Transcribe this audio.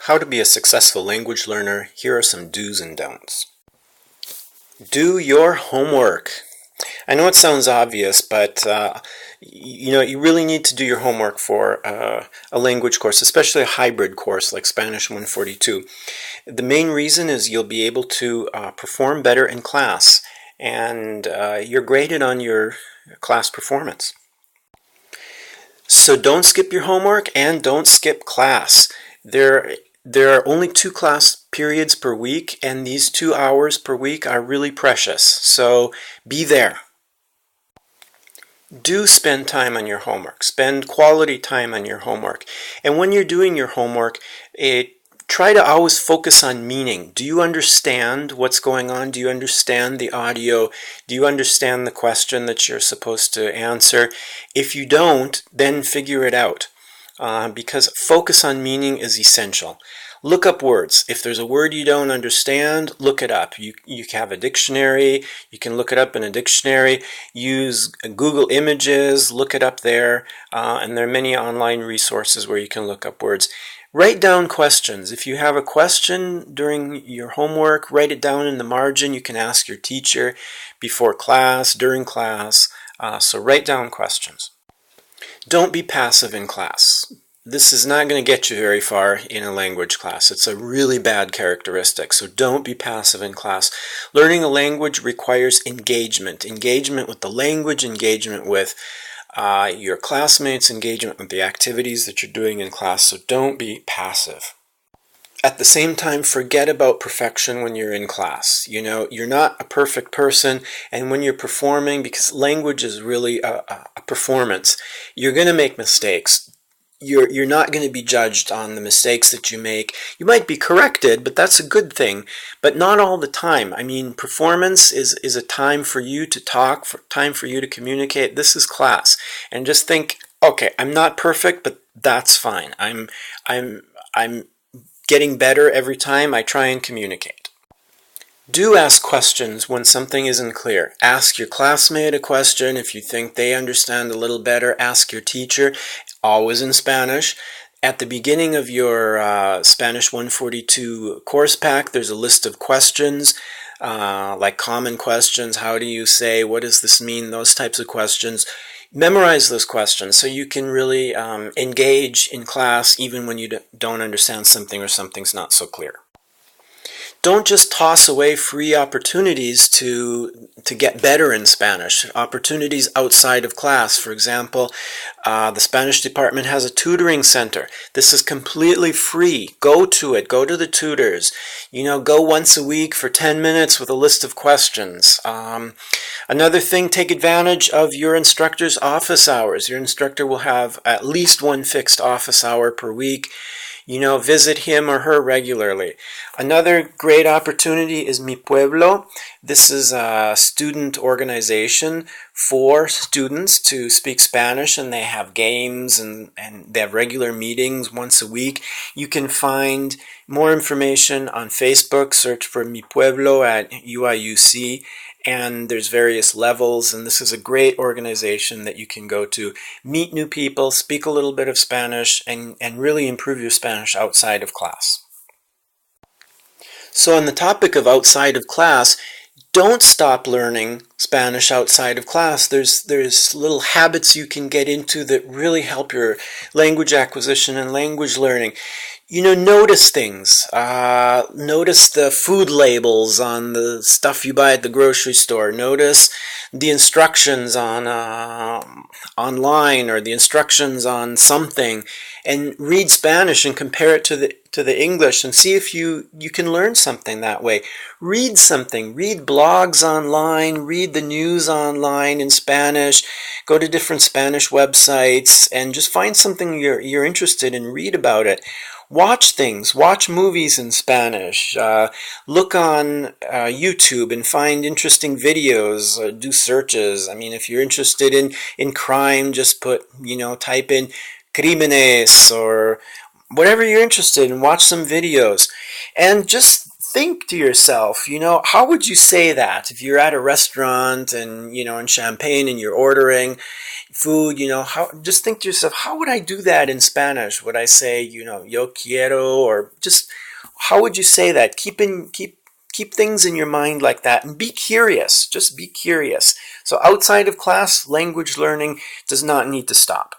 How to be a successful language learner. Here are some do's and don'ts. Do your homework. I know it sounds obvious, but you really need to do your homework for a language course, especially a hybrid course like Spanish 142. The main reason is you'll be able to perform better in class, and you're graded on your class performance. So don't skip your homework and don't skip class. There are only 2 class periods per week, and these 2 hours per week are really precious. So be there. Do spend time on your homework. Spend quality time on your homework. And when you're doing your homework, try to always focus on meaning. Do you understand what's going on? Do you understand the audio? Do you understand the question that you're supposed to answer? If you don't, then figure it out. Because focus on meaning is essential. Look up words. If there's a word you don't understand, look it up. You have a dictionary. You can look it up in a dictionary. Use Google Images. Look it up there. And there are many online resources where you can look up words. Write down questions. If you have a question during your homework, write it down in the margin. You can ask your teacher before class, during class. So write down questions. Don't be passive in class. This is not going to get you very far in a language class. It's a really bad characteristic, so don't be passive in class. Learning a language requires engagement. Engagement with the language, engagement with your classmates, engagement with the activities that you're doing in class, so don't be passive. At the same time, forget about perfection when you're in class. You're not a perfect person, and when you're performing, because language is really a performance, you're going to make mistakes. You're not going to be judged on the mistakes that you make. You might be corrected, but that's a good thing, but not all the time. I mean, performance is a time for you to talk, time for you to communicate. This is class. And just think, okay, I'm not perfect, but that's fine. I'm getting better every time I try and communicate. Do ask questions when something isn't clear. Ask your classmate a question. If you think they understand a little better, ask your teacher, always in Spanish. At the beginning of your Spanish 142 course pack, there's a list of questions, like common questions. How do you say? What does this mean? Those types of questions. Memorize those questions so you can really engage in class even when you don't understand something or something's not so clear. Don't just toss away free opportunities to get better in Spanish. Opportunities outside of class. For example, the Spanish department has a tutoring center. This is completely free. Go to it. Go to the tutors. Go once a week for 10 minutes with a list of questions. Another thing, take advantage of your instructor's office hours. Your instructor will have at least one fixed office hour per week. Visit him or her regularly. Another great opportunity is Mi Pueblo. This is a student organization for students to speak Spanish, and they have games and they have regular meetings once a week. You can find more information on Facebook. Search for Mi Pueblo at UIUC. And there's various levels, and this is a great organization that you can go to, meet new people, speak a little bit of Spanish, and really improve your Spanish outside of class. So on the topic of outside of class, don't stop learning Spanish outside of class. There's little habits you can get into that really help your language acquisition and language learning. Notice things. Notice the food labels on the stuff you buy at the grocery store. Notice the instructions on online, or the instructions on something, and read Spanish and compare it to the English and see if you can learn something that way. Read something. Read blogs online. Read the news online in Spanish. Go to different Spanish websites and just find something you're interested in. Read about it. Watch things. Watch movies in Spanish. Look on YouTube and find interesting videos. Do searches. I mean, if you're interested in crime, just type in crímenes or whatever you're interested in. Watch some videos. And just think to yourself, how would you say that if you're at a restaurant and, in Champagne and you're ordering food, just think to yourself, how would I do that in Spanish? Would I say, yo quiero, or just how would you say that? Keep things in your mind like that and be curious. Just be curious. So outside of class, language learning does not need to stop.